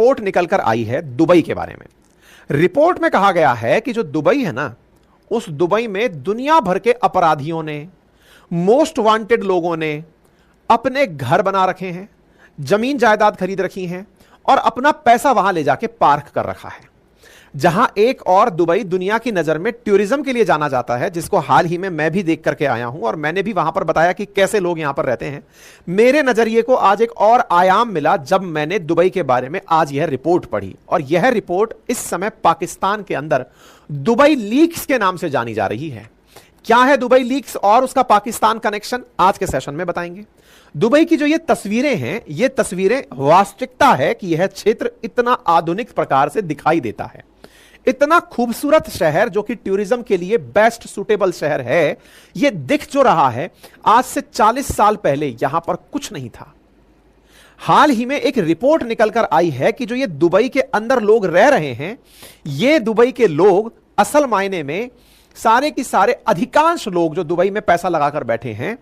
Report निकलकर आई है Dubai के बारे में। रिपोर्ट में कहा गया है कि जो दुबई है ना, उस दुबई में दुनिया भर के अपराधियों ने, मोस्ट वांटेड लोगों ने अपने घर बना रखे हैं, जमीन जायदाद खरीद रखी हैं और अपना पैसा वहां ले जाके पार्क कर रखा है। जहां एक और दुबई दुनिया की नजर में टूरिज्म के लिए जाना जाता है, जिसको हाल ही में मैं भी देख करके आया हूं और मैंने भी वहां पर बताया कि कैसे लोग यहां पर रहते हैं। मेरे नजरिए को आज एक और आयाम मिला जब मैंने दुबई के बारे में आज यह रिपोर्ट पढ़ी, और यह रिपोर्ट इस समय पाकिस्तान के अंदर दुबई लीक्स के नाम से जानी जा रही है। क्या है दुबई लीक्स और उसका पाकिस्तान कनेक्शन, आज के सेशन में बताएंगे। दुबई की जो ये तस्वीरें हैं, ये तस्वीरें वास्तविकता है कि यह क्षेत्र इतना आधुनिक प्रकार से दिखाई देता है, इतना खूबसूरत शहर जो कि टूरिज्म के लिए बेस्ट सुटेबल शहर है, यह दिख जो रहा है, आज से 40 साल पहले यहां पर कुछ नहीं था। हाल ही में एक रिपोर्ट निकलकर आई है कि जो ये दुबई के अंदर लोग रह रहे हैं, ये दुबई के लोग असल मायने में सारे की सारे अधिकांश लोग जो दुबई में पैसा लगाकर बैठे हैं,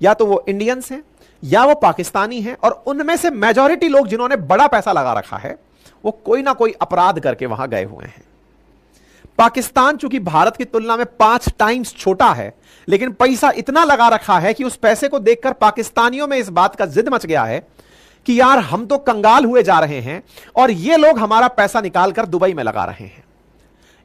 या तो वो इंडियंस हैं या वो पाकिस्तानी हैं, और उनमें से मेजॉरिटी लोग जिन्होंने बड़ा पैसा लगा रखा है वो कोई ना कोई अपराध करके वहां गए हुए हैं। पाकिस्तान चूंकि भारत की तुलना में 5 टाइम्स छोटा है, लेकिन पैसा इतना लगा रखा है कि उस पैसे को देखकर पाकिस्तानियों में इस बात का जिद मच गया है कि यार हम तो कंगाल हुए जा रहे हैं और ये लोग हमारा पैसा निकालकर दुबई में लगा रहे हैं।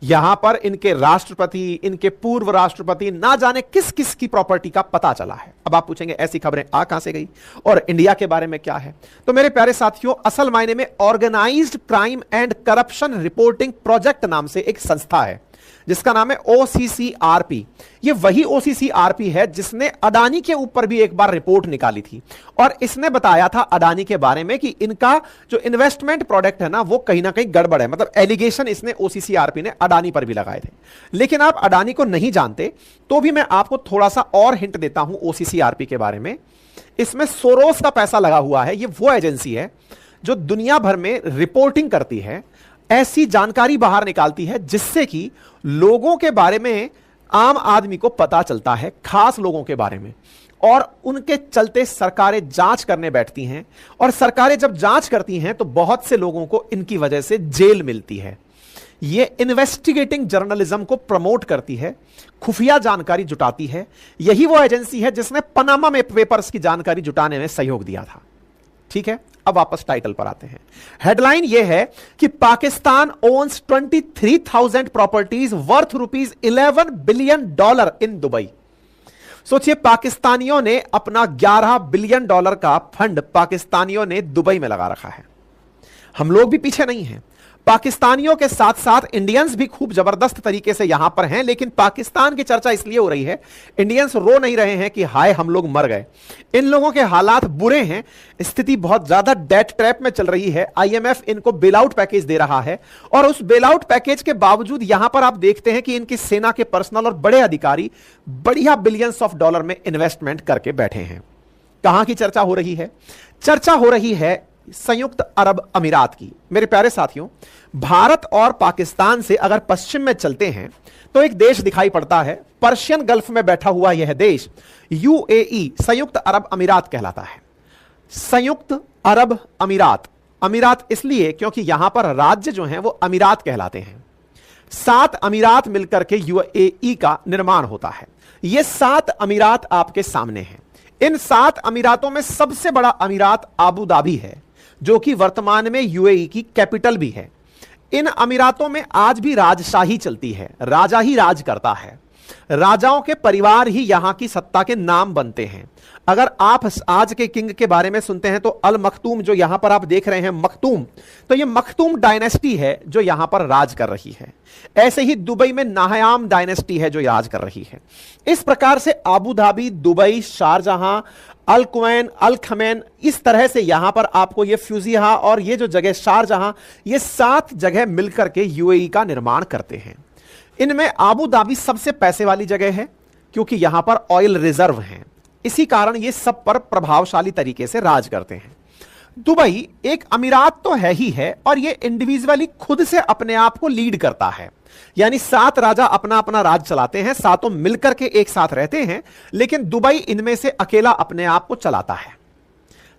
यहां पर इनके राष्ट्रपति, इनके पूर्व राष्ट्रपति, ना जाने किस किस की प्रॉपर्टी का पता चला है। अब आप पूछेंगे ऐसी खबरें आ कहां से गई और इंडिया के बारे में क्या है? तो मेरे प्यारे साथियों, असल मायने में organised crime and corruption reporting project नाम से एक संस्था है जिसका नाम है OCCRP। ये वही OCCRP है जिसने अडानी के ऊपर भी एक बार रिपोर्ट निकाली थी और इसने बताया था अडानी के बारे में कि इनका जो इन्वेस्टमेंट प्रोडक्ट है ना, वो कहीं ना कहीं गड़बड़ है। मतलब एलिगेशन इसने OCCRP ने अडानी पर भी लगाए थे। लेकिन आप अडानी को नहीं जानते तो भी मैं आपको थोड़ा सा और हिंट देता हूं OCCRP के बारे में। इसमें सोरोस का पैसा लगा हुआ है। ये वो एजेंसी है जो दुनिया भर में रिपोर्टिंग करती है, ऐसी जानकारी बाहर निकालती है जिससे कि लोगों के बारे में, आम आदमी को पता चलता है, खास लोगों के बारे में, और उनके चलते सरकारें जांच करने बैठती हैं। और सरकारें जब जांच करती हैं तो बहुत से लोगों को इनकी वजह से जेल मिलती है। यह इन्वेस्टिगेटिंग जर्नलिज्म को प्रमोट करती है, खुफिया जानकारी जुटाती है। यही वो एजेंसी है जिसने पनामा में पेपर्स की जानकारी जुटाने में सहयोग दिया था। ठीक है, अब वापस टाइटल पर आते हैं। हेडलाइन यह है कि Pakistan owns 23,000 properties worth ₹11 billion in Dubai. सोचिए, पाकिस्तानियों ने अपना $11 बिलियन का फंड पाकिस्तानियों ने दुबई में लगा रखा है। हम लोग भी पीछे नहीं हैं। पाकिस्तानियों के साथ साथ इंडियंस भी खूब जबरदस्त तरीके से यहां पर हैं, लेकिन पाकिस्तान की चर्चा इसलिए हो रही है, इंडियंस रो नहीं रहे हैं कि हाय हम लोग मर गए। इन लोगों के हालात बुरे हैं, स्थिति बहुत ज्यादा डेट ट्रैप में चल रही है। IMF इनको बेल आउट पैकेज दे रहा है और उस बेल आउट पैकेज के बावजूद यहां पर आप देखते हैं कि इनकी सेना के पर्सनल और बड़े अधिकारी बढ़िया बिलियंस ऑफ डॉलर में इन्वेस्टमेंट करके बैठे हैं। कहां की चर्चा हो रही है? चर्चा हो रही है संयुक्त अरब अमीरात की। मेरे प्यारे साथियों, भारत और पाकिस्तान से अगर पश्चिम में चलते हैं तो एक देश दिखाई पड़ता है, पर्शियन गल्फ में बैठा हुआ यह देश UAE, संयुक्त अरब अमीरात कहलाता है। संयुक्त अरब अमीरात, अमीरात इसलिए क्योंकि यहां पर राज्य जो हैं वो अमीरात कहलाते हैं। 7 अमीरात मिलकर के UAE का निर्माण होता है। ये 7 अमीरात आपके सामने हैं। इन 7 अमीरातों में सबसे बड़ा अमीरात आबू धाबी है, जो कि वर्तमान में UAE की कैपिटल भी है। इन अमीरातों में आज भी राजशाही चलती है, राजा ही राज करता है। राजाओं के परिवार ही यहां की सत्ता के नाम बनते हैं। अगर आप आज के किंग के बारे में सुनते हैं तो अल मखतूम, जो यहां पर आप देख रहे हैं मखतूम, तो यह मखतूम डायनेस्टी है जो यहां पर राज कर रही है। ऐसे ही दुबई में नाहयाम डायनेस्टी है जो राज कर रही है। इस प्रकार से आबू धाबी, दुबई, शारजहां, अल कुवैन, अल खमैन, इस तरह से यहां पर आपको ये फ्यूजिया और ये जो जगह शारजहां, ये 7 जगह मिलकर के UAE का निर्माण करते हैं। इनमें आबू धाबी सबसे पैसे वाली जगह है क्योंकि यहां पर ऑयल रिजर्व हैं। इसी कारण ये सब पर प्रभावशाली तरीके से राज करते हैं। दुबई एक अमीरात तो है ही है और ये इंडिविजुअली खुद से अपने आप को लीड करता है, यानी 7 राजा अपना अपना राज चलाते हैं, 7 मिलकर के एक साथ रहते हैं, लेकिन दुबई इनमें से अकेला अपने आप को चलाता है।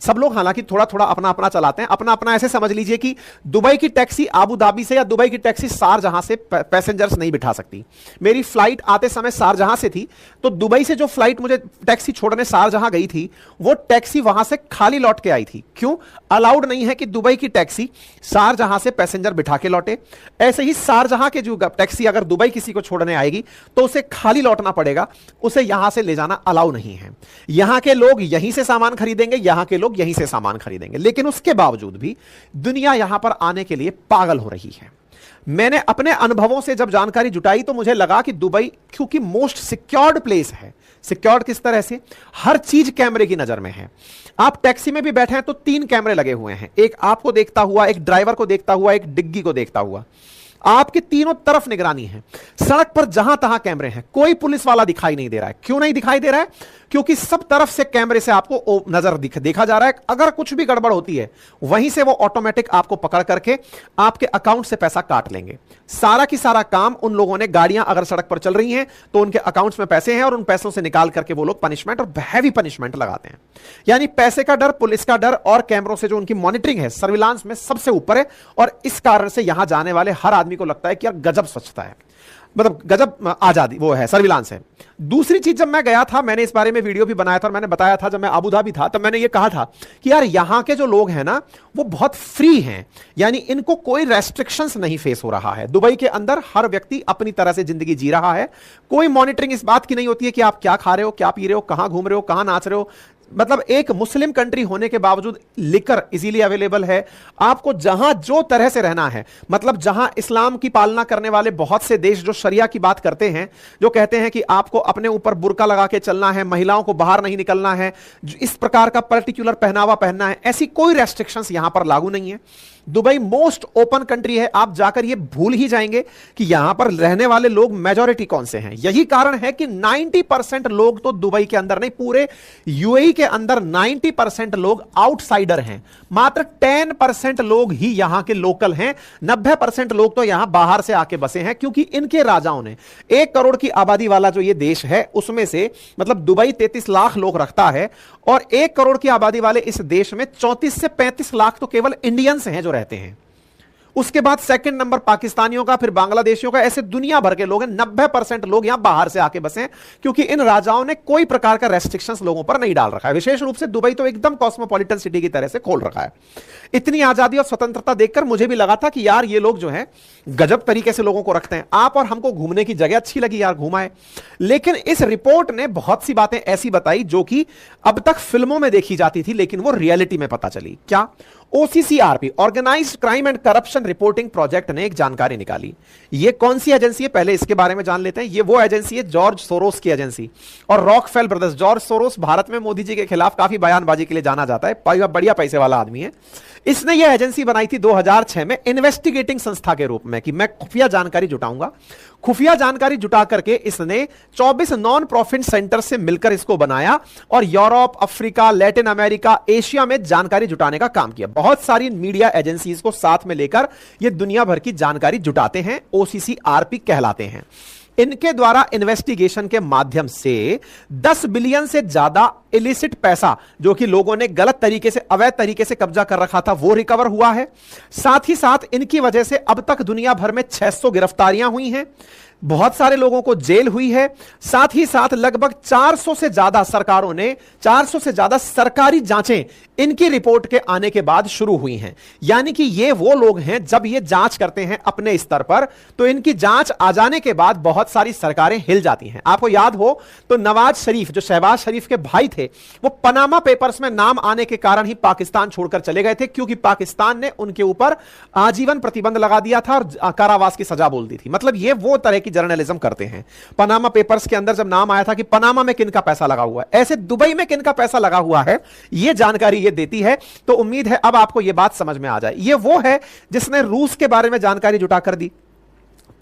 सब लोग हालांकि थोड़ा थोड़ा अपना अपना चलाते हैं, अपना अपना ऐसे समझ लीजिए कि दुबई की टैक्सी आबू धाबी से या दुबई की टैक्सी शारजहां से पैसेंजर्स नहीं बिठा सकती। मेरी फ्लाइट आते समय शारजहां से थी, तो दुबई से जो फ्लाइट मुझे टैक्सी छोड़ने शारजहां गई थी, वो टैक्सी वहां से खाली लौट के आई थी। क्यों? अलाउड नहीं है कि दुबई की टैक्सी शारजहां से पैसेंजर बिठा के लौटे। ऐसे ही शारजहां के जो टैक्सी अगर दुबई किसी को छोड़ने आएगी तो उसे खाली लौटना पड़ेगा, उसे यहां से ले जाना अलाउ नहीं है। यहां के लोग यहीं से सामान खरीदेंगे, यहां के लोग यहीं से सामान खरीदेंगे, लेकिन उसके बावजूद भी दुनिया यहां पर आने के लिए पागल हो रही है। मैंने अपने अनुभवों से जब जानकारी जुटाई तो मुझे लगा कि दुबई क्योंकि मोस्ट सिक्योर्ड प्लेस है। सिक्योर्ड किस तरह से? हर चीज कैमरे की नजर में है। आप टैक्सी में भी बैठे हैं तो 3 कैमरे लगे हुए हैं, एक आपको देखता हुआ, एक ड्राइवर को देखता हुआ, एक डिग्गी को देखता हुआ। आपके तीनों तरफ निगरानी है। सड़क पर जहां तहां कैमरे हैं, कोई पुलिस वाला दिखाई नहीं दे रहा है। क्यों नहीं दिखाई दे रहा है? क्योंकि सब तरफ से कैमरे से आपको नजर देखा जा रहा है। अगर कुछ भी गड़बड़ होती है, वहीं से वो ऑटोमेटिक आपको पकड़ करके आपके अकाउंट से पैसा काट लेंगे। सारा की सारा काम उन लोगों ने, गाड़ियां अगर सड़क पर चल रही हैं तो उनके अकाउंट्स में पैसे हैं और उन पैसों से निकाल करके वो लोग पनिशमेंट और हैवी पनिशमेंट लगाते हैं। यानी पैसे का डर, पुलिस का डर और कैमरों से जो उनकी मॉनिटरिंग है, सर्विलांस में सबसे ऊपर है। और इस कारण से यहां जाने वाले हर आदमी को लगता है कि यार गजब स्वच्छता है, मतलब गजब आजादी, वो है, सर्विलांस है। दूसरी चीज, जब मैं गया था, मैंने इस बारे में वीडियो भी बनाया था और मैंने बताया था, जब मैं अबू धाबी था तब मैंने ये कहा था कि यार यहां के जो लोग हैं ना, वो बहुत फ्री हैं, यानी इनको कोई रेस्ट्रिक्शंस नहीं फेस हो रहा है। दुबई के अंदर हर व्यक्ति अपनी तरह से जिंदगी जी रहा है। कोई मॉनिटरिंग इस बात की नहीं होती है कि आप क्या खा रहे हो, क्या पी रहे हो, कहां घूम रहे हो, कहां नाच रहे हो। मतलब एक मुस्लिम कंट्री होने के बावजूद लिकर इजीली अवेलेबल है। आपको जहां जो तरह से रहना है, मतलब जहां इस्लाम की पालना करने वाले बहुत से देश जो शरिया की बात करते हैं, जो कहते हैं कि आपको अपने ऊपर बुर्का लगा के चलना है, महिलाओं को बाहर नहीं निकलना है, इस प्रकार का पर्टिकुलर पहनावा पहनना है, ऐसी कोई रेस्ट्रिक्शंस यहां पर लागू नहीं है। दुबई मोस्ट ओपन कंट्री है। आप जाकर ये भूल ही जाएंगे कि यहां पर रहने वाले लोग मेजॉरिटी कौन से हैं। यही कारण है कि 90% लोग तो दुबई के अंदर नहीं, पूरे यूएई के अंदर 90% लोग आउटसाइडर हैं। मात्र 10% लोग ही यहां के लोकल हैं। 90% लोग तो यहां बाहर से आके बसे हैं, क्योंकि इनके राजाओं ने 1 करोड़ की आबादी वाला जो ये देश है, उसमें से मतलब दुबई 33 लाख लोग रखता है, और 1 करोड़ की आबादी वाले इस देश में 34 से 35 लाख तो केवल इंडियंस हैं जो रहते हैं। उसके बाद सेकंड नंबर पाकिस्तानियों का, फिर बांग्लादेशियों का, ऐसे दुनिया भर के लोग हैं। 90% लोग यहां बाहर से आके बसे हैं, क्योंकि इन राजाओं ने कोई प्रकार का रेस्ट्रिक्शंस लोगों पर नहीं डाल रखा है। विशेष रूप से दुबई तो एकदम कॉस्मोपॉलिटन सिटी की तरह से खोल रखा है। इतनी आजादी और स्वतंत्रता देखकर मुझे भी लगा था कि यार ये लोग जो है गजब तरीके से लोगों को रखते हैं। आप और हमको घूमने की जगह अच्छी लगी यार, घुमाए। लेकिन इस रिपोर्ट ने बहुत सी बातें ऐसी बताई जो कि अब तक फिल्मों में देखी जाती थी, लेकिन वो रियलिटी में पता चली। क्या? OCCRP, organised crime and corruption reporting project ने एक जानकारी निकाली। ये कौन सी एजेंसी है, पहले इसके बारे में जान लेते हैं। ये वो एजेंसी है जॉर्ज सोरोस की एजेंसी और रॉकफेल ब्रदर्स। जॉर्ज सोरोस भारत में मोदी जी के खिलाफ काफी बयानबाजी के लिए जाना जाता है, बढ़िया पैसे वाला आदमी है। इसने यह एजेंसी बनाई थी 2006 में इन्वेस्टिगेटिंग संस्था के रूप में, कि मैं खुफिया जानकारी जुटाऊंगा। खुफिया जानकारी जुटा करके इसने 24 नॉन प्रॉफिट सेंटर से मिलकर इसको बनाया और Europe, Africa, Latin America, Asia में जानकारी जुटाने का काम किया। बहुत सारी मीडिया एजेंसीज को साथ में लेकर ये दुनिया भर की जानकारी जुटाते हैं, OCCRP कहलाते हैं। इनके द्वारा इन्वेस्टिगेशन के माध्यम से 10 बिलियन से ज्यादा इलिसिट पैसा, जो कि लोगों ने गलत तरीके से, अवैध तरीके से कब्जा कर रखा था, वो रिकवर हुआ है। साथ ही साथ इनकी वजह से अब तक दुनिया भर में 600 गिरफ्तारियां हुई हैं, बहुत सारे लोगों को जेल हुई है। साथ ही साथ लगभग 400 से ज्यादा सरकारों ने, 400 से ज्यादा सरकारी जांचें इनकी रिपोर्ट के आने के बाद शुरू हुई हैं। यानी कि ये वो लोग हैं, जब ये जांच करते हैं अपने स्तर पर, तो इनकी जांच आ जाने के बाद बहुत सारी सरकारें हिल जाती हैं। आपको याद हो तो नवाज शरीफ, जो शहबाज शरीफ के भाई थे, वो पनामा पेपर्स में नाम आने के कारण ही पाकिस्तान छोड़कर चले गए थे, क्योंकि पाकिस्तान ने उनके ऊपर आजीवन प्रतिबंध लगा दिया था और कारावास की सजा बोल दी थी। मतलब ये वो तरह की जर्नलिज्म करते हैं। पनामा पेपर्स के अंदर जब नाम आया था कि पनामा में किनका पैसा लगा हुआ है, ऐसे दुबई में किनका पैसा लगा हुआ है, यह जानकारी ये देती है। तो उम्मीद है अब आपको यह बात समझ में आ जाए। यह वो है जिसने रूस के बारे में जानकारी जुटा कर दी।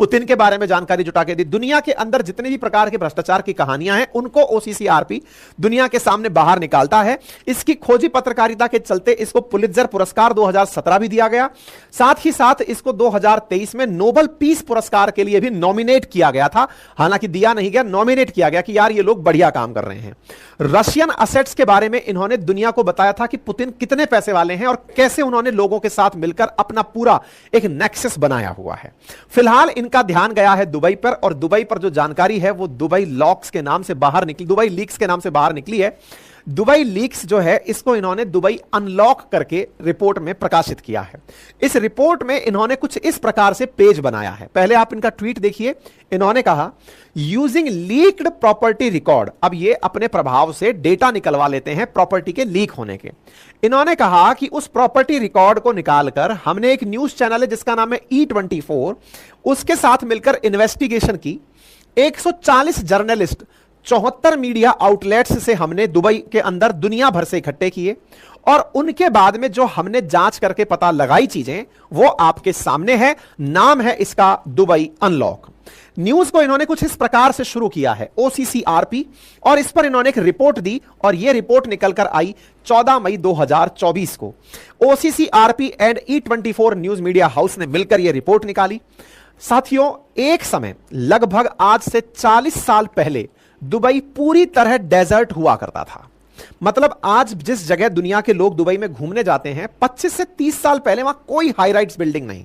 पुतिन के बारे में जानकारी जुटा के दी। दुनिया के अंदर जितने भी प्रकार के भ्रष्टाचार की कहानियां हैं उनको ओसीसीआरपी दुनिया के सामने बाहर निकालता है। इसकी खोजी पत्रकारिता के चलते इसको पुलित्जर पुरस्कार 2017 भी दिया गया। साथ ही साथ इसको 2023 में नोबेल पीस पुरस्कार के लिए भी नॉमिनेट किया गया था, हालांकि दिया नहीं गया, नॉमिनेट किया गया कि यार ये लोग बढ़िया काम कर रहे हैं। रशियन असेट्स के बारे में इन्होंने दुनिया को बताया था कि पुतिन कितने पैसे वाले हैं और कैसे उन्होंने लोगों के साथ मिलकर अपना पूरा एक नेक्सस बनाया हुआ है। फिलहाल इनका ध्यान गया है दुबई पर, और दुबई पर जो जानकारी है वो दुबई लॉक्स के नाम से बाहर निकली, दुबई लीक्स के नाम से बाहर निकली है। दुबई लीक्स जो है इसको इन्होंने दुबई अनलॉक करके रिपोर्ट में प्रकाशित किया है। इस रिपोर्ट में इन्होंने कुछ इस प्रकार से पेज बनाया है। पहले आप इनका ट्वीट देखिए। इन्होंने कहा, यूजिंग लीक्ड प्रॉपर्टी रिकॉर्ड। अब ये अपने प्रभाव से डेटा निकलवा लेते हैं प्रॉपर्टी के लीक होने के। इन्होंने कहा कि उस प्रॉपर्टी रिकॉर्ड को निकालकर हमने एक न्यूज चैनल है जिसका नाम है E24, उसके साथ मिलकर इन्वेस्टिगेशन की। 140 जर्नलिस्ट, 74 मीडिया आउटलेट्स से हमने दुबई के अंदर दुनिया भर से इकट्ठे किए, और उनके बाद में जो हमने जांच करके पता लगाई चीजें वो आपके सामने है। नाम है इसका दुबई अनलॉक। न्यूज को इन्होंने कुछ इस प्रकार से शुरू किया है, ओसीसीआरपी, और इस पर इन्होंने एक रिपोर्ट दी, और यह रिपोर्ट निकलकर आई 14 मई 2024 को। OCCRP and E24 news media house ने मिलकर यह रिपोर्ट निकाली। साथियों, एक समय लगभग आज से 40 साल पहले दुबई पूरी तरह डेजर्ट हुआ करता था। मतलब आज जिस जगह दुनिया के लोग दुबई में घूमने जाते हैं, 25 से 30 साल पहले वहां कोई हाई राइट्स बिल्डिंग नहीं,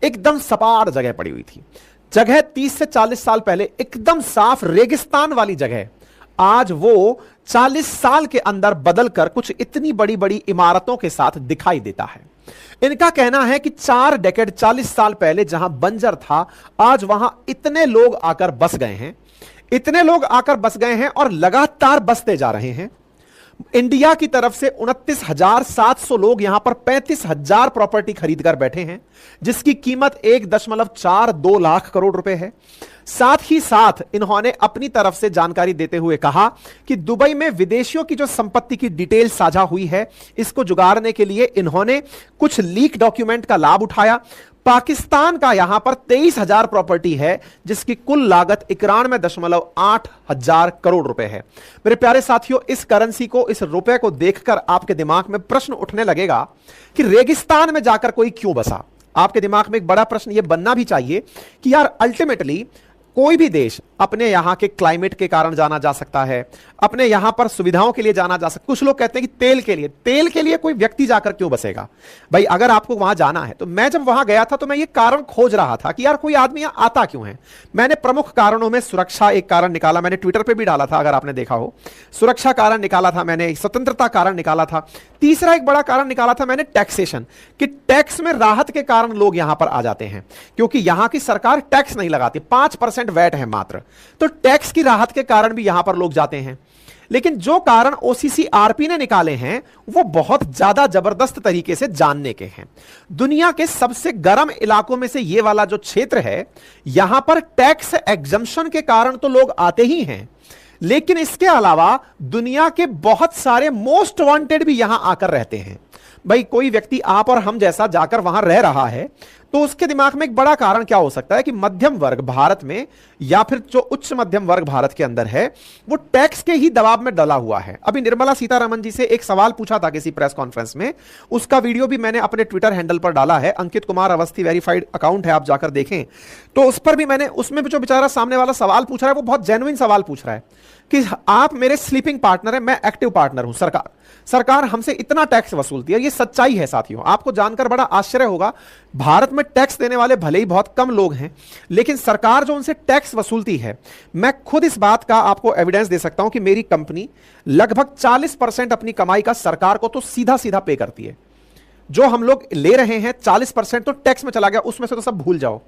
एकदम सपाट जगह पड़ी हुई थी। जगह 30 से 40 साल पहले एकदम साफ रेगिस्तान वाली जगह, आज वो 40 साल के अंदर बदलकर कुछ इतनी बड़ी बड़ी इमारतों के साथ दिखाई देता है। इनका कहना है कि 4 डेकेड 40 साल पहले जहां बंजर था, आज वहां इतने लोग आकर बस गए हैं, इतने लोग आकर बस गए हैं और लगातार बसते जा रहे हैं। इंडिया की तरफ से 29,700 लोग यहां पर 35,000 प्रॉपर्टी खरीदकर बैठे हैं, जिसकी कीमत 1.42 लाख करोड़ रुपए है। साथ ही साथ इन्होंने अपनी तरफ से जानकारी देते हुए कहा कि दुबई में विदेशियों की जो संपत्ति की डिटेल साझा हुई है, इसको जुगाड़ने के लिए इन्होंने कुछ लीक डॉक्यूमेंट का लाभ उठाया। पाकिस्तान का यहां पर 23,000 प्रॉपर्टी है, जिसकी कुल लागत 91.8 हजार करोड़ रुपए है। मेरे प्यारे साथियों, इस करेंसी को, इस रुपए को देखकर आपके दिमाग में प्रश्न उठने लगेगा कि रेगिस्तान में जाकर कोई क्यों बसा। आपके दिमाग में एक बड़ा प्रश्न यह बनना भी चाहिए कि यार अल्टीमेटली कोई भी देश अपने यहां के क्लाइमेट के कारण जाना जा सकता है, अपने यहां पर सुविधाओं के लिए जाना जा सकता है। कुछ लोग कहते हैं कि तेल के लिए कोई व्यक्ति जाकर क्यों बसेगा। भाई अगर आपको वहां जाना है, तो मैं जब वहां गया था तो मैं ये कारण खोज रहा था कि यार कोई आदमी यहां आता क्यों है। मैंने प्रमुख कारणों में सुरक्षा एक कारण निकाला, मैंने ट्विटर पर भी डाला था, अगर आपने देखा हो। सुरक्षा कारण निकाला था मैंने, स्वतंत्रता कारण निकाला था। तीसरा एक बड़ा कारण निकाला था मैंने टैक्सेशन, कि टैक्स में राहत के कारण लोग यहां पर आ जाते हैं, क्योंकि यहां की सरकार टैक्स नहीं लगाती, 5% वैट है मात्र, तो टैक्स की राहत के कारण भी यहां पर लोग जाते हैं। लेकिन जो कारण ओसीसीआरपी ने निकाले हैं वो बहुत ज्यादा जबरदस्त तरीके से जानने के हैं। दुनिया के सबसे गर्म इलाकों में से ये वाला जो क्षेत्र है, यहां पर टैक्स एग्जम्पशन के कारण तो लोग आते ही हैं, लेकिन इसके अलावा दुनिया के बहुत सारे मोस्ट वांटेड भी यहां आकर रहते हैं। भाई कोई व्यक्ति आप और हम जैसा जाकर वहां रह रहा है, तो उसके दिमाग में एक बड़ा कारण क्या हो सकता है कि मध्यम वर्ग भारत में, या फिर जो उच्च मध्यम वर्ग भारत के अंदर है, वो टैक्स के ही दबाव में डला हुआ है। अभी निर्मला सीतारमण जी से एक सवाल पूछा था किसी प्रेस कॉन्फ्रेंस में, उसका वीडियो भी मैंने अपने ट्विटर हैंडल पर डाला है, अंकित कुमार अवस्थी वेरीफाइड अकाउंट है, आप जाकर देखें। तो उस पर भी मैंने, उसमें भी जो बेचारा सामने वाला सवाल पूछ रहा है वो बहुत जेन्युइन सवाल पूछ रहा है कि आप मेरे स्लीपिंग पार्टनर है, मैं एक्टिव पार्टनर हूं, सरकार हमसे इतना टैक्स वसूलती है। ये सच्चाई है साथियों, आपको जानकर बड़ा आश्चर्य होगा। भारत में टैक्स देने वाले भले ही बहुत कम लोग हैं, लेकिन सरकार जो उनसे टैक्स वसूलती है, मैं खुद इस बात का आपको एविडेंस दे सकता हूं कि मेरी कंपनी लगभग 40% अपनी कमाई का सरकार को तो सीधा सीधा पे करती है। जो हम लोग ले रहे हैं 40% तो टैक्स में चला गया, उसमें से तो सब भूल जाओ।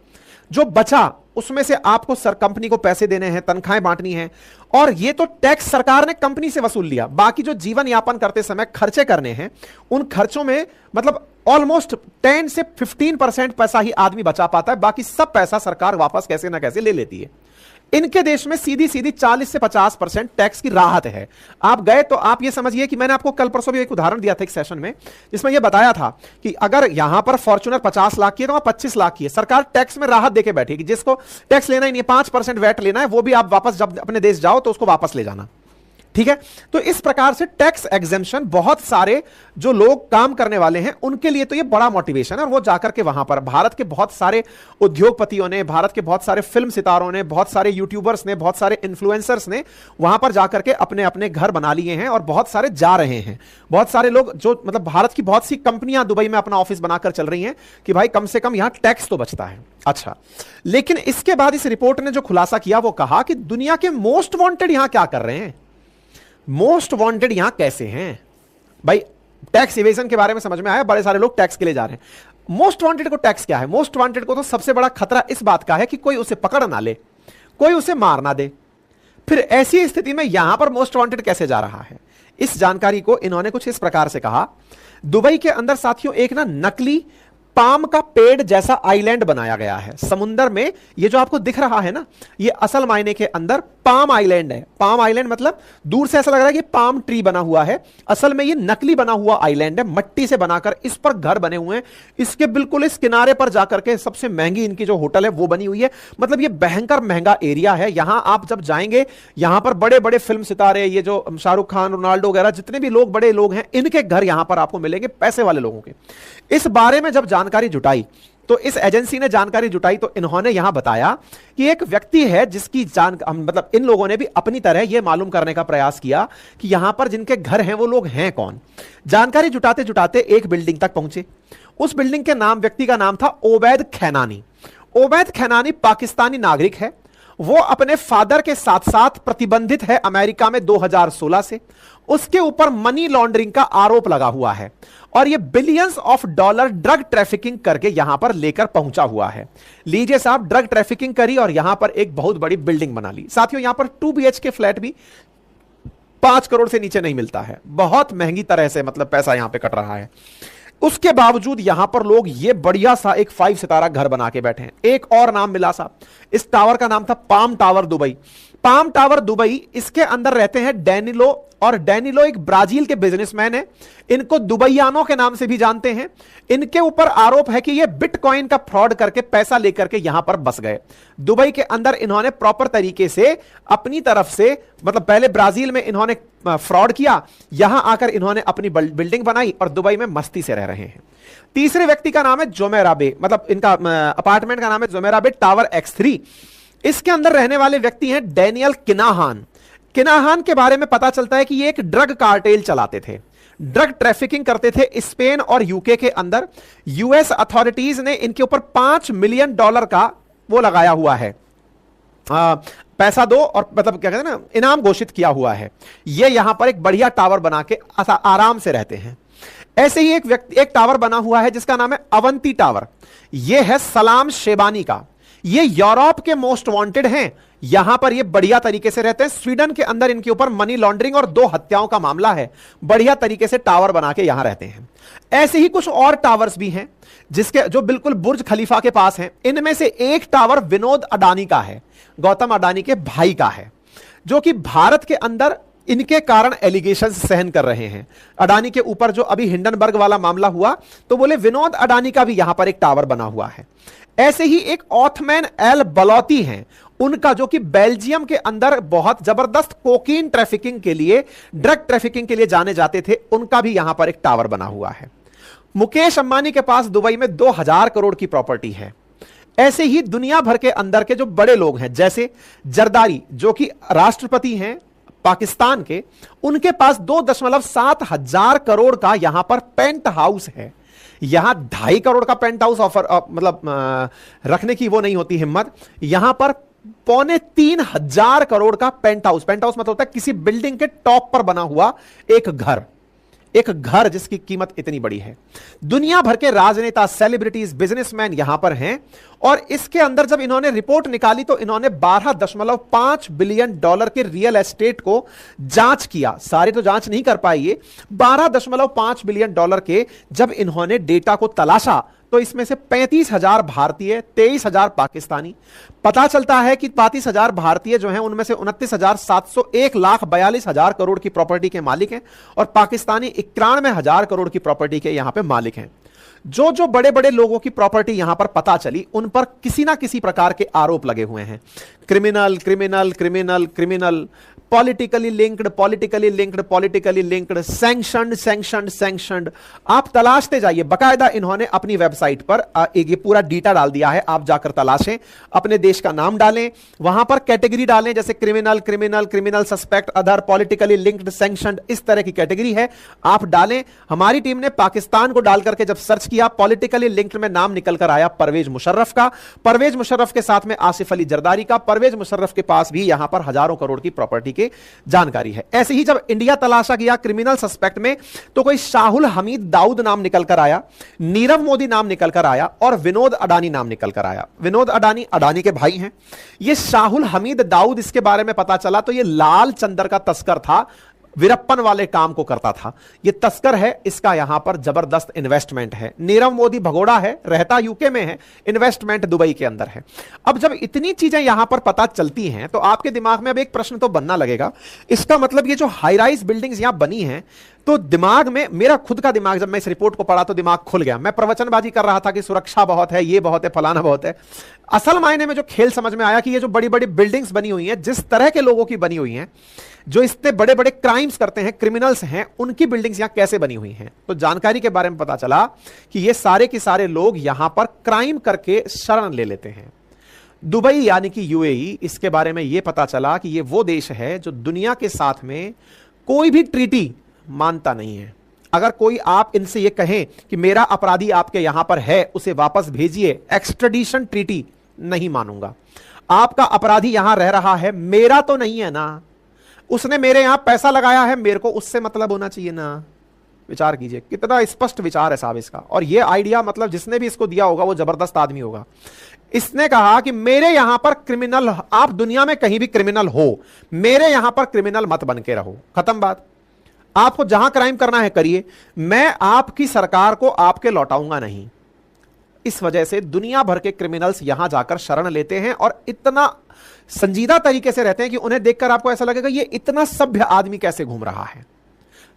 जो बचा उसमें से आपको कंपनी को पैसे देने हैं, तनख्वाहें बांटनी है, और ये तो टैक्स सरकार ने कंपनी से वसूल लिया। बाकी जो जीवन यापन करते समय खर्चे करने हैं, उन खर्चों में मतलब ऑलमोस्ट 10 से 15% पैसा ही आदमी बचा पाता है, बाकी सब पैसा सरकार वापस कैसे ना कैसे ले लेती है। इनके देश में सीधी सीधी 40 से 50% टैक्स की राहत है। आप गए तो आप ये समझिए कि मैंने आपको कल परसों भी एक उदाहरण दिया था एक सेशन में, जिसमें यह बताया था कि अगर यहां पर फॉर्च्यूनर 50 लाख की है तो वहां 25 लाख की है, सरकार टैक्स में राहत देके बैठी कि जिसको टैक्स लेना ही नहीं है, 5% वैट लेना है, वो भी आप वापस जब अपने देश जाओ तो उसको वापस ले जाना। ठीक है, तो इस प्रकार से टैक्स एग्जेम्पशन बहुत सारे जो लोग काम करने वाले हैं उनके लिए तो ये बड़ा मोटिवेशन है, और वो जाकर के वहां पर भारत के बहुत सारे उद्योगपतियों ने, भारत के बहुत सारे फिल्म सितारों ने, बहुत सारे यूट्यूबर्स ने, बहुत सारे इन्फ्लुएंसर्स ने वहां पर जाकर के अपने अपने घर बना लिए हैं, और बहुत सारे जा रहे हैं। बहुत सारे लोग जो मतलब भारत की बहुत सी कंपनियां दुबई में अपना ऑफिस बनाकर चल रही हैं कि भाई कम से कम यहां टैक्स तो बचता है। अच्छा, लेकिन इसके बाद इस रिपोर्ट ने जो खुलासा किया वो कहा कि दुनिया के मोस्ट वांटेड यहां क्या कर रहे हैं, मोस्ट वांटेड यहां कैसे हैं। भाई टैक्स इवेजन के बारे में समझ में आया, बड़े सारे लोग टैक्स के लिए जा रहे हैं। मोस्ट वांटेड को टैक्स क्या है? मोस्ट वांटेड को तो सबसे बड़ा खतरा इस बात का है कि कोई उसे पकड़ ना ले, कोई उसे मार ना दे। फिर ऐसी स्थिति में यहां पर मोस्ट वांटेड कैसे जा रहा है? इस जानकारी को इन्होंने कुछ इस प्रकार से कहा, दुबई के अंदर साथियों एक ना नकली पाम का पेड़ जैसा आइलैंड बनाया गया है समुंदर में। ये जो आपको दिख रहा है ना, ये असल मायने के अंदर पाम आइलैंड है। पाम आइलैंड मतलब दूर से ऐसा लग रहा है कि पाम ट्री बना हुआ है, असल में ये नकली बना हुआ आइलैंड है, मट्टी से बनाकर इस पर घर बने हुए हैं। इसके बिल्कुल इस किनारे पर जाकर के सबसे महंगी इनकी जो होटल है वो बनी हुई है। मतलब ये भयंकर महंगा एरिया है। यहां आप जब जाएंगे, यहां पर बड़े बड़े फिल्म सितारे, ये जो शाहरुख खान, रोनाल्डो वगैरह जितने भी लोग बड़े लोग हैं, इनके घर यहां पर आपको मिलेंगे, पैसे वाले लोगों के। इस बारे में जब जानकारी जुटाई तो इस एजेंसी ने जानकारी जुटाई तो इन्होंने यहां बताया कि एक व्यक्ति है जिसकी मतलब इन लोगों ने भी अपनी तरह यह मालूम करने का प्रयास किया कि यहां पर जिनके घर हैं वो लोग हैं कौन। जानकारी जुटाते जुटाते एक बिल्डिंग तक पहुंचे। उस बिल्डिंग के नाम, व्यक्ति का नाम था ओबैद खैनानी। ओबैद खैनानी पाकिस्तानी नागरिक है। वो अपने फादर के साथ साथ प्रतिबंधित है अमेरिका में 2016 से। उसके ऊपर मनी लॉन्ड्रिंग का आरोप लगा हुआ है और ये billions of dollar drug trafficking करके यहां पर लेकर पहुंचा हुआ है। लीजिए साहब, ड्रग ट्रैफिकिंग करी और यहां पर एक बहुत बड़ी बिल्डिंग बना ली। साथियों, यहां पर 2 BHK फ्लैट भी 5 करोड़ से नीचे नहीं मिलता है। बहुत महंगी तरह से मतलब पैसा यहां पे कट रहा है। उसके बावजूद यहां पर लोग ये बढ़िया सा एक 5 सितारा घर बना के बैठे हैं। एक और नाम मिला साहब, इस टावर का नाम था palm tower Dubai. Palm tower Dubai, इसके अंदर रहते हैं डैनिलो, और डैनिलो एक ब्राजील के बिजनेसमैन है। इनको दुबईयानों के नाम से भी जानते हैं। इनके ऊपर आरोप है कि ये बिटकॉइन का फ्रॉड करके पैसा लेकर के यहां पर बस गए। दुबई के अंदर इन्होंने प्रॉपर तरीके से अपनी तरफ से, मतलब पहले ब्राजील में इन्होंने फ्रॉड किया, यहां आकर इन्होंने अपनी बिल्डिंग बनाई और दुबई में मस्ती से रह रहे हैं। तीसरे व्यक्ति का नाम है जुमेराह बे, मतलब इनका अपार्टमेंट का नाम है जुमेराह बे टावर X3। इसके अंदर रहने वाले व्यक्ति हैं डैनियल किनाहान। किनाहान के बारे में पता चलता है कि ये एक ड्रग कार्टेल चलाते थे, ड्रग ट्रैफिकिंग करते थे स्पेन और यूके के अंदर। यूएस अथॉरिटीज ने इनके ऊपर $5 मिलियन का वो लगाया हुआ है, पैसा दो और मतलब क्या कहते हैं ना, इनाम घोषित किया हुआ है। ये यहां पर एक बढ़िया टावर बना के आराम से रहते हैं। ऐसे ही एक टावर बना हुआ है जिसका नाम है अवंती टावर। यह है सलाम शेबानी का। ये यूरोप के मोस्ट वांटेड हैं। यहां पर ये बढ़िया तरीके से रहते हैं। स्वीडन के अंदर इनके ऊपर मनी लॉन्ड्रिंग और 2 हत्याओं का मामला है। बढ़िया तरीके से टावर बना के यहां रहते हैं। ऐसे ही कुछ और टावर्स भी हैं जिसके जो बिल्कुल बुर्ज खलीफा के पास हैं। इनमें से एक टावर विनोद अडानी का है, गौतम अडानी के भाई का है, जो कि भारत के अंदर इनके कारण एलिगेशन सहन कर रहे हैं। अडानी के ऊपर जो अभी हिंडनबर्ग वाला मामला हुआ तो बोले विनोद अडानी का भी यहां पर एक टावर बना हुआ है। ऐसे ही एक ऑथमैन एल बलौती हैं, उनका जो कि बेल्जियम के अंदर बहुत जबरदस्त कोकीन ट्रैफिकिंग के लिए, ड्रग ट्रैफिकिंग के लिए जाने जाते थे, उनका भी यहां पर एक टावर बना हुआ है। मुकेश अंबानी के पास दुबई में 2000 करोड़ की प्रॉपर्टी है। ऐसे ही दुनिया भर के अंदर के जो बड़े लोग हैं, जैसे जरदारी जो कि राष्ट्रपति हैं पाकिस्तान के, उनके पास 2.7 हजार करोड़ का यहां पर पेंट हाउस है। यहां 2.5 करोड़ का पेंट हाउस ऑफर मतलब रखने की वो नहीं होती हिम्मत। यहां पर 2.35 करोड़ का पेंट हाउस मतलब होता है किसी बिल्डिंग के टॉप पर बना हुआ एक घर जिसकी कीमत इतनी बड़ी है। दुनिया भर के राजनेता, सेलिब्रिटीज, बिजनेसमैन यहां पर हैं। और इसके अंदर जब इन्होंने रिपोर्ट निकाली तो इन्होंने $12.5 बिलियन के रियल एस्टेट को जांच किया। सारे तो जांच नहीं कर पाए ये। $12.5 बिलियन के जब इन्होंने डेटा को तलाशा तो इसमें से 35,000 भारतीय, 23,000 पाकिस्तानी। पता चलता है कि 35,000 भारतीय जो हैं उनमें से 29,700 1,42,000 करोड़ की प्रॉपर्टी के मालिक हैं और पाकिस्तानी 91,000 करोड़ की प्रॉपर्टी के यहां पे मालिक हैं। जो जो बड़े बड़े लोगों की प्रॉपर्टी यहां पर पता चली उन पर किसी ना किसी प्रकार के आरोप लगे हुए हैं। Criminal criminal criminal criminal, politically linked politically linked politically linked, sanctioned sanctioned sanctioned. आप तलाशते जाइए, बकायदा इन्होंने अपनी वेबसाइट पर ये पूरा डेटा डाल दिया है। आप जाकर तलाशें, अपने देश का नाम डालें, वहां पर कैटेगरी डालें, जैसे criminal criminal criminal suspect other politically linked sanctioned, इस तरह की कैटेगरी है, आप डालें। हमारी टीम ने पाकिस्तान को डाल करके जब सर्च किया, पॉलिटिकली लिंक्ड में नाम निकल कर आया परवेज मुशर्रफ का। परवेज मुशर्रफ के साथ में आसिफ अली जरदारी का। परवेज मुशर्रफ के पास भी यहां पर हजारों करोड़ की प्रॉपर्टी की जानकारी है। ऐसे ही जब इंडिया तलाशा गया क्रिमिनल सस्पेक्ट में, तो कोई शाहुल हमीद दाऊद नाम निकल कर आया, नीरव मोदी नाम निकल कर आया और विनोद अडानी नाम निकल कर आया। विनोद अडानी अडानी के भाई हैं। ये शाहुल हमीद दाऊद, इसके बारे में पता चला तो ये लाल चंदर का तस्कर था, वीरप्पन वाले काम को करता था। ये तस्कर है, इसका यहां पर जबरदस्त इन्वेस्टमेंट है। नीरव मोदी भगोड़ा है, रहता यूके में है, इन्वेस्टमेंट दुबई के अंदर है। अब जब इतनी चीजें यहां पर पता चलती हैं तो आपके दिमाग में अब एक प्रश्न तो बनना लगेगा, इसका मतलब ये जो हाई राइज बिल्डिंग्स यहां बनी हैं, तो दिमाग में, मेरा खुद का दिमाग जब मैं इस रिपोर्ट को पढ़ा तो दिमाग खुल गया। मैं प्रवचनबाजी कर रहा था कि सुरक्षा बहुत है, ये बहुत है, फलाना बहुत है। असल मायने में जो खेल समझ में आया कि ये जो बड़ी बड़ी बिल्डिंग्स बनी हुई हैं, जिस तरह के लोगों की बनी हुई हैं, जो इतने बड़े बड़े क्राइम्स करते हैं, क्रिमिनल्स हैं, उनकी बिल्डिंग्स यहां कैसे बनी हुई हैं। तो जानकारी के बारे में पता चला कि ये सारे के सारे लोग यहां पर क्राइम करके शरण ले लेते हैं। दुबई यानी कि यूएई, इसके बारे में यह पता चला कि ये वो देश है जो दुनिया के साथ में कोई भी ट्रीटी मानता नहीं है। अगर कोई आप इनसे ये कहें कि मेरा अपराधी आपके यहां पर है, उसे वापस भेजिए, एक्सट्रेडिशन ट्रीटी, नहीं मानूंगा। आपका अपराधी यहां रह रहा है, मेरा तो नहीं है ना, उसने मेरे यहां पैसा लगाया है, मेरे को उससे मतलब होना चाहिए ना। विचार कीजिए, कितना स्पष्ट विचार है साहब इसका। और यह आइडिया, मतलब जिसने भी इसको दिया होगा वो जबरदस्त आदमी होगा। इसने कहा कि मेरे यहां पर क्रिमिनल, आप दुनिया में कहीं भी क्रिमिनल हो, मेरे यहां पर क्रिमिनल मत बन के रहो, खत्म बात। आपको जहां क्राइम करना है करिए, मैं आपकी सरकार को आपके लौटाऊंगा नहीं। इस वजह से दुनिया भर के क्रिमिनल्स यहां जाकर शरण लेते हैं और इतना संजीदा तरीके से रहते हैं कि उन्हें देखकर आपको ऐसा लगेगा ये इतना सभ्य आदमी कैसे घूम रहा है।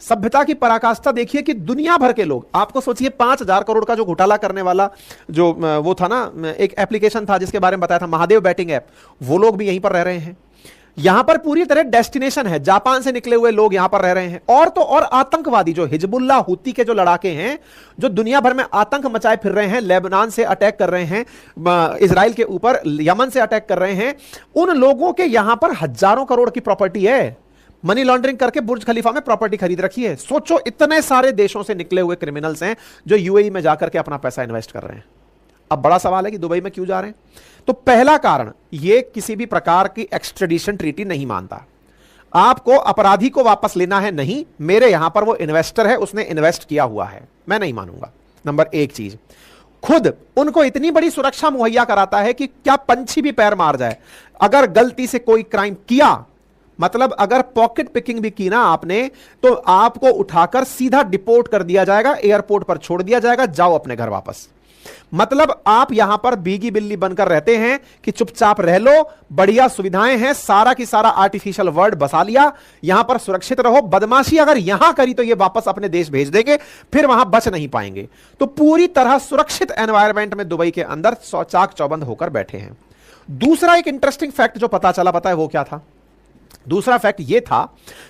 सभ्यता की पराकाष्ठा देखिए कि दुनिया भर के लोग, आपको सोचिए 5,000 करोड़ का जो घोटाला करने वाला जो वो था ना, एक एप्लीकेशन था जिसके बारे में बताया था, महादेव बैटिंग ऐप, वो लोग भी यहीं पर रह रहे हैं। यहां पर पूरी तरह डेस्टिनेशन है, जापान से निकले हुए लोग यहां पर रह रहे हैं। और तो और आतंकवादी जो हिजबुल्लाह हुती के जो लड़ाके हैं, जो दुनिया भर में आतंक मचाए फिर रहे हैं, लेबनान से अटैक कर रहे हैं, इजराइल के ऊपर, यमन से अटैक कर रहे हैं, उन लोगों के यहां पर हजारों करोड़ की प्रॉपर्टी है। मनी लॉन्ड्रिंग करके बुर्ज खलीफा में प्रॉपर्टी खरीद रखी है। सोचो, इतने सारे देशों से निकले हुए क्रिमिनल्स हैं जो यूएई में जाकर के अपना पैसा इन्वेस्ट कर रहे हैं। अब बड़ा सवाल है कि दुबई में क्यों जा रहे हैं। तो पहला कारण, ये किसी भी प्रकार की एक्सट्रेडिशन ट्रीटी नहीं मानता। आपको अपराधी को वापस लेना है, नहीं, मेरे यहां पर वो इन्वेस्टर है, उसने इन्वेस्ट किया हुआ है, मैं नहीं मानूंगा। नंबर एक चीज, खुद उनको इतनी बड़ी सुरक्षा मुहैया कराता है कि क्या पंछी भी पैर मार जाए, अगर गलती से कोई क्राइम किया, मतलब अगर पॉकेट पिकिंग भी की ना आपने, तो आपको उठाकर सीधा डिपोर्ट कर दिया जाएगा, एयरपोर्ट पर छोड़ दिया जाएगा, जाओ अपने घर वापस। मतलब आप यहां पर बीगी बिल्ली बनकर रहते हैं कि चुपचाप रह लो, बढ़िया सुविधाएं हैं, सारा की सारा आर्टिफिशियल वर्ल्ड बसा लिया, यहां पर सुरक्षित रहो। बदमाशी अगर यहां करी तो ये वापस अपने देश भेज देंगे, फिर वहां बच नहीं पाएंगे। तो पूरी तरह सुरक्षित एनवायरमेंट में दुबई के अंदर चाक चौबंद होकर बैठे हैं। दूसरा एक इंटरेस्टिंग फैक्ट जो पता चला, पता है वो क्या था? दूसरा फैक्ट यह था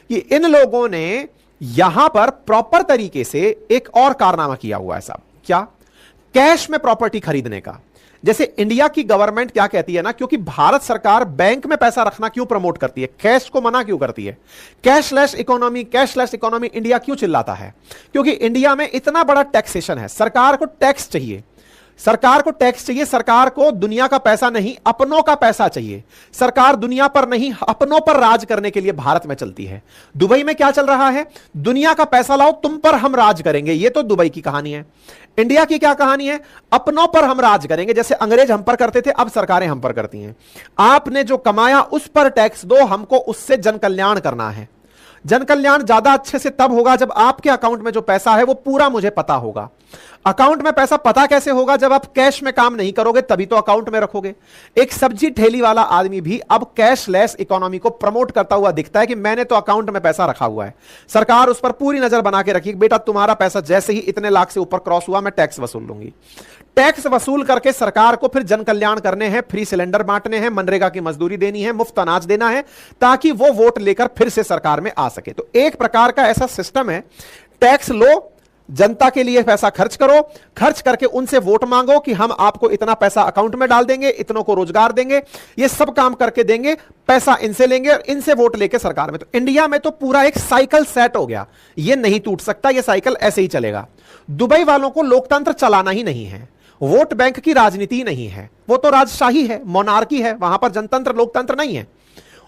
कि इन लोगों ने यहां पर प्रॉपर तरीके से एक और कारनामा किया हुआ है साहब। क्या? कैश में प्रॉपर्टी खरीदने का। जैसे इंडिया की गवर्नमेंट क्या कहती है ना, क्योंकि भारत सरकार बैंक में पैसा रखना क्यों प्रमोट करती है, कैश को मना क्यों करती है, कैशलेस इकोनॉमी इंडिया क्यों चिल्लाता है? क्योंकि इंडिया में इतना बड़ा टैक्सेशन है, सरकार को टैक्स चाहिए, सरकार को दुनिया का पैसा नहीं, अपनों का पैसा चाहिए। सरकार दुनिया पर नहीं, अपनों पर राज करने के लिए भारत में चलती है। दुबई में क्या चल रहा है? दुनिया का पैसा लाओ, तुम पर हम राज करेंगे। यह तो दुबई की कहानी है। इंडिया की क्या कहानी है? अपनों पर हम राज करेंगे। जैसे अंग्रेज हम पर करते थे, अब सरकारें हम पर करती हैं। आपने जो कमाया उस पर टैक्स दो, हमको उससे जन कल्याण करना है। जन कल्याण ज्यादा अच्छे से तब होगा जब आपके अकाउंट में जो पैसा है वो पूरा मुझे पता होगा। अकाउंट में पैसा पता कैसे होगा? जब आप कैश में काम नहीं करोगे तभी तो अकाउंट में रखोगे। एक सब्जी ठेली वाला आदमी भी अब कैशलेस इकोनॉमी को प्रमोट करता हुआ दिखता है कि मैंने तो अकाउंट में पैसा रखा हुआ है, सरकार उस पर पूरी नजर बना के रखी, बेटा तुम्हारा पैसा जैसे ही इतने लाख से ऊपर क्रॉस हुआ मैं टैक्स वसूल लूंगी। टैक्स वसूल करके सरकार को फिर जन कल्याण करने हैं, फ्री सिलेंडर बांटने हैं, मनरेगा की मजदूरी देनी है, मुफ्त अनाज देना है, ताकि वो वोट लेकर फिर से सरकार में आ सके। तो एक प्रकार का ऐसा सिस्टम है, टैक्स लो, जनता के लिए पैसा खर्च करो, खर्च करके उनसे वोट मांगो कि हम आपको इतना पैसा अकाउंट में डाल देंगे, इतनों को रोजगार देंगे, ये सब काम करके देंगे, पैसा इनसे लेंगे और इनसे वोट लेके सरकार में। तो इंडिया में तो पूरा एक साइकिल सेट हो गया, ये नहीं टूट सकता, ये साइकिल ऐसे ही चलेगा। दुबई वालों को लोकतंत्र चलाना ही नहीं है, वोट बैंक की राजनीति नहीं है, वो तो राजशाही है, मोनार्की है, वहां पर जनतंत्र लोकतंत्र नहीं है।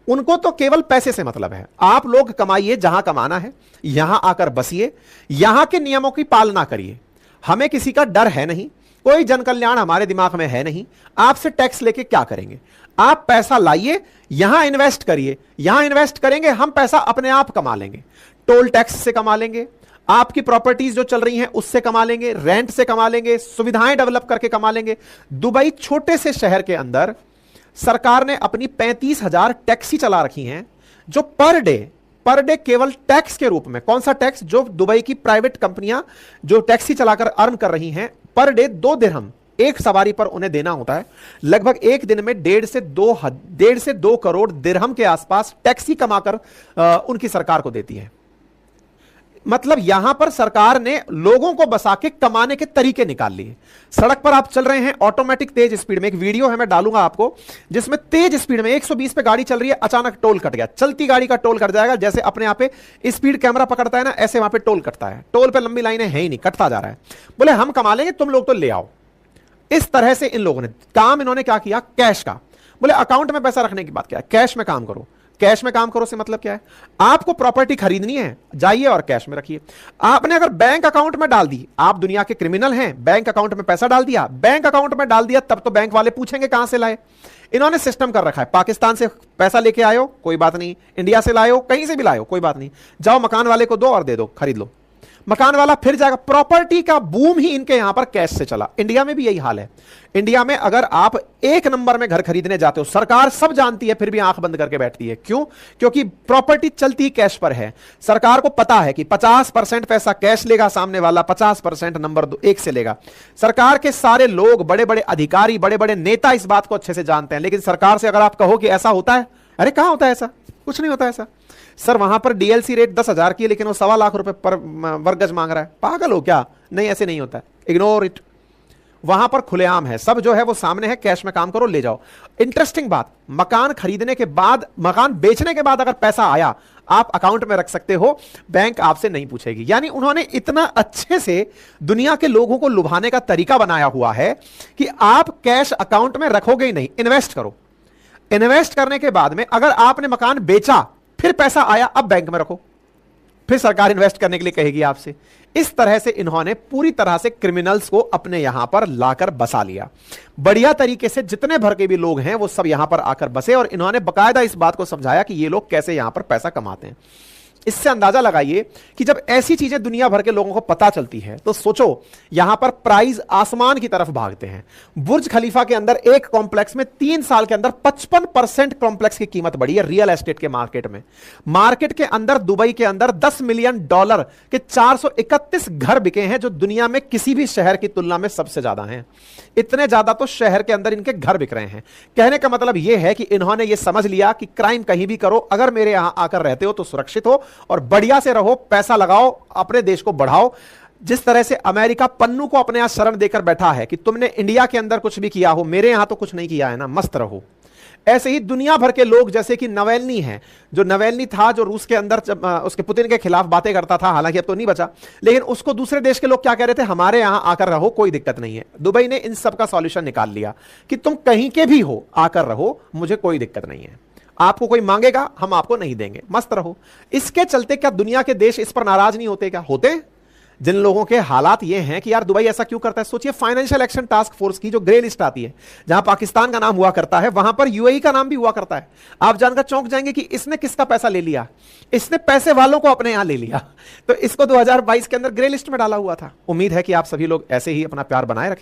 उनको तो केवल पैसे से मतलब है। आप लोग कमाइए जहां कमाना है, यहां आकर बसिए, यहां के नियमों की पालना करिए, हमें किसी का डर है नहीं, कोई जन कल्याण हमारे दिमाग में है नहीं। आपसे टैक्स लेके क्या करेंगे? आप पैसा लाइए, यहां इन्वेस्ट करिए, यहां इन्वेस्ट करेंगे हम, पैसा अपने आप कमा लेंगे। टोल टैक्स से कमा लेंगे, आपकी प्रॉपर्टीज जो चल रही हैं उससे कमा लेंगे, रेंट से कमा लेंगे, सुविधाएं डेवलप करके कमा लेंगे। दुबई छोटे से शहर के अंदर सरकार ने अपनी 35,000 टैक्सी चला रखी हैं, जो पर डे केवल टैक्स के रूप में, कौन सा टैक्स? जो दुबई की प्राइवेट कंपनियां जो टैक्सी चलाकर अर्न कर रही हैं, पर डे 2 दिरहम एक सवारी पर उन्हें देना होता है। लगभग एक दिन में 1.5 से 2 करोड़ दिरहम के आसपास टैक्सी कमाकर उनकी सरकार को देती है। मतलब यहां पर सरकार ने लोगों को बसा के कमाने के तरीके निकाल लिए। सड़क पर आप चल रहे हैं ऑटोमेटिक तेज स्पीड में, एक वीडियो है मैं डालूंगा आपको, जिसमें तेज स्पीड में 120 पे गाड़ी चल रही है, अचानक टोल कट गया। चलती गाड़ी का टोल कट जाएगा, जैसे अपने आप पे स्पीड कैमरा पकड़ता है ना, ऐसे वहां पे टोल कटता है। टोल पे लंबी लाइनें है ही नहीं, कटता जा रहा है। बोले हम कमा लेंगे, तुम लोग तो ले आओ। इस तरह से इन लोगों ने काम, इन्होंने क्या किया? कैश का। बोले अकाउंट में पैसा रखने की बात क्या है? कैश में काम करो। कैश में काम करो से मतलब क्या है? आपको प्रॉपर्टी खरीदनी है, जाइए और कैश में रखिए। आपने अगर बैंक अकाउंट में डाल दी, आप दुनिया के क्रिमिनल हैं, बैंक अकाउंट में पैसा डाल दिया, बैंक अकाउंट में डाल दिया, तब तो बैंक वाले पूछेंगे कहां से लाए। इन्होंने सिस्टम कर रखा है, पाकिस्तान से पैसा लेके आयो कोई बात नहीं, इंडिया से लायो, कहीं से भी लायो कोई बात नहीं, जाओ मकान वाले को दो और दे दो, खरीद लो। मकान वाला फिर जाएगा। प्रॉपर्टी का बूम ही इनके यहां पर कैश से चला। इंडिया में भी यही हाल है। इंडिया में अगर आप एक नंबर में घर खरीदने जाते हो, सरकार सब जानती है, फिर भी आंख बंद करके बैठती है। क्यों? क्योंकि प्रॉपर्टी चलती कैश पर है। सरकार को पता है कि 50% पैसा कैश लेगा सामने वाला, 50% नंबर 1 से लेगा। सरकार के सारे लोग, बड़े बड़े अधिकारी, बड़े बड़े नेता इस बात को अच्छे से जानते हैं। लेकिन सरकार से अगर आप कहो कि ऐसा होता है, अरे कहां होता है ऐसा? कुछ नहीं होता ऐसा। सर वहां पर डीएलसी रेट 10,000 की है, लेकिन वो 1.25 लाख रुपए पर वर्ग गज मांग रहा है। पागल हो क्या? नहीं, ऐसे नहीं होता है, इग्नोर इट। वहां पर खुलेआम है, सब जो है वो सामने है, कैश में काम करो, ले जाओ। इंटरेस्टिंग बात, मकान खरीदने के बाद, मकान बेचने के बाद अगर पैसा आया, आप अकाउंट में रख सकते हो, बैंक आपसे नहीं पूछेगी। यानी उन्होंने इतना अच्छे से दुनिया के लोगों को लुभाने का तरीका बनाया हुआ है कि आप कैश अकाउंट में रखोगे ही नहीं, इन्वेस्ट करो। इन्वेस्ट करने के बाद में अगर आपने मकान बेचा, फिर पैसा आया, अब बैंक में रखो, फिर सरकार इन्वेस्ट करने के लिए कहेगी आपसे। इस तरह से इन्होंने पूरी तरह से क्रिमिनल्स को अपने यहां पर लाकर बसा लिया। बढ़िया तरीके से जितने भर के भी लोग हैं वो सब यहां पर आकर बसे, और इन्होंने बकायदा इस बात को समझाया कि ये लोग कैसे यहां पर पैसा कमाते हैं। इससे अंदाजा लगाइए कि जब ऐसी चीजें दुनिया भर के लोगों को पता चलती है, तो सोचो यहां पर प्राइस आसमान की तरफ भागते हैं। बुर्ज खलीफा के अंदर एक कॉम्प्लेक्स में 3 साल के अंदर 55% कॉम्प्लेक्स की कीमत बढ़ी है रियल एस्टेट के मार्केट में। मार्केट के अंदर, दुबई के अंदर $10 मिलियन के 431 घर बिके हैं, जो दुनिया में किसी भी शहर की तुलना में सबसे ज्यादा हैं। इतने ज्यादा तो शहर के अंदर इनके घर बिक रहे हैं। कहने का मतलब यह है कि इन्होंने यह समझ लिया कि क्राइम कहीं भी करो, अगर मेरे यहां आकर रहते हो तो सुरक्षित हो और बढ़िया से रहो, पैसा लगाओ, अपने देश को बढ़ाओ। जिस तरह से अमेरिका पन्नू को अपने यहां शरण देकर बैठा है कि तुमने इंडिया के अंदर कुछ भी किया हो, मेरे यहां तो कुछ नहीं किया है ना, मस्त रहो। ऐसे ही दुनिया भर के लोग, जैसे कि नवेल्नी है, जो नवेल्नी था, जो रूस के अंदर उसके पुतिन के खिलाफ बातें करता था, हालांकि अब तो नहीं बचा, लेकिन उसको दूसरे देश के लोग क्या कह रहे थे? हमारे यहां आकर रहो, कोई दिक्कत नहीं है। दुबई ने इन सब का सॉल्यूशन निकाल लिया कि तुम कहीं के भी हो, आकर रहो, मुझे कोई दिक्कत नहीं है। आपको कोई मांगेगा, हम आपको नहीं देंगे, मस्त रहो। इसके चलते क्या दुनिया के देश इस पर नाराज नहीं होते? क्या होते हैं? जिन लोगों के हालात ये हैं कि यार दुबई ऐसा क्यों करता है, सोचिए फाइनेंशियल एक्शन टास्क फोर्स की जो ग्रे लिस्ट आती है, जहां पाकिस्तान का नाम हुआ करता है, वहां पर यूएई का नाम भी हुआ करता है। आप जानकर चौंक जाएंगे कि इसने किसका पैसा ले लिया, इसने पैसे वालों को अपने यहां ले लिया। तो इसको 2022 के अंदर ग्रे लिस्ट में डाला हुआ था। उम्मीद है कि आप सभी लोग ऐसे ही अपना प्यार बनाए रखें।